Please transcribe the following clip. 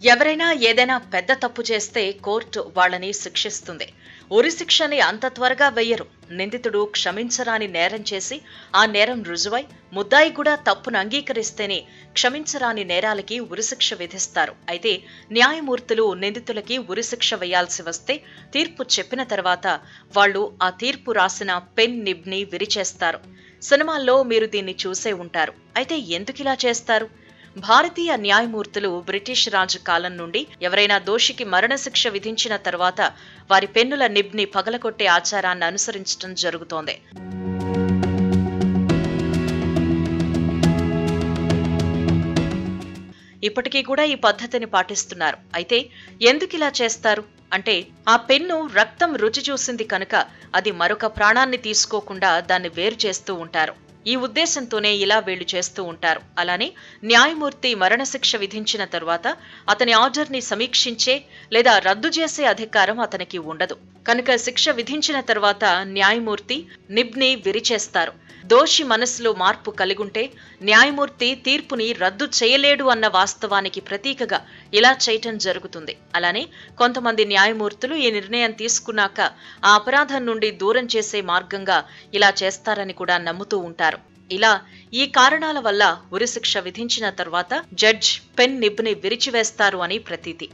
ఎవరైనా ఏదైనా పెద్ద తప్పు చేస్తే కోర్టు వాళ్ళని శిక్షిస్తుంది. ఉరిశిక్షని అంత త్వరగా వెయ్యరు. నిందితుడు క్షమించరాని నేరం చేసి ఆ నేరం రుజువై ముద్దాయి కూడా తప్పును అంగీకరిస్తేనే క్షమించరాని నేరాలకి ఉరిశిక్ష విధిస్తారు. అయితే న్యాయమూర్తులు నిందితులకి ఉరిశిక్ష వేయాల్సి వస్తే తీర్పు చెప్పిన తర్వాత వాళ్ళు ఆ తీర్పు రాసిన పెన్ నిబ్ని విరిచేస్తారు. సినిమాల్లో మీరు దీన్ని చూసే ఉంటారు. అయితే ఎందుకిలా చేస్తారు? భారతీయ న్యాయమూర్తులు బ్రిటిష్ రాజు కాలం నుండి ఎవరైనా దోషికి మరణశిక్ష విధించిన తర్వాత వారి పెన్నుల నిబ్ని పగలగొట్టే ఆచారాన్ని అనుసరించడం జరుగుతోంది. ఇప్పటికీ కూడా ఈ పద్ధతిని పాటిస్తున్నారు. అయితే ఎందుకిలా చేస్తారు అంటే, ఆ పెన్ను రక్తం రుచి చూసింది కనుక అది మరొక ప్రాణాన్ని తీసుకోకుండా దాన్ని వేరు చేస్తూ ఉంటారు. ఈ ఉద్దేశంతోనే ఇలా వీళ్లు చేస్తూ ఉంటారు. అలానే న్యాయమూర్తి మరణశిక్ష విధించిన తరువాత అతని ఆర్డర్ని సమీక్షించే లేదా రద్దు చేసే అధికారం అతనికి ఉండదు. కనుక శిక్ష విధించిన తరువాత న్యాయమూర్తి నిబ్ని విరిచేస్తారు. దోషి మనసులో మార్పు కలిగుంటే న్యాయమూర్తి తీర్పుని రద్దు చేయలేడు అన్న వాస్తవానికి ప్రతీకగా ఇలా చేయటం జరుగుతుంది. అలానే కొంతమంది న్యాయమూర్తులు ఈ నిర్ణయం తీసుకున్నాక ఆ అపరాధం నుండి దూరం చేసే మార్గంగా ఇలా చేస్తారని కూడా నమ్ముతూ ఉంటారు. ఇలా ఈ కారణాల వల్ల ఉరిశిక్ష విధించిన తర్వాత జడ్జ్ పెన్ నిబ్ని విరిచివేస్తారు అని ప్రతీతి.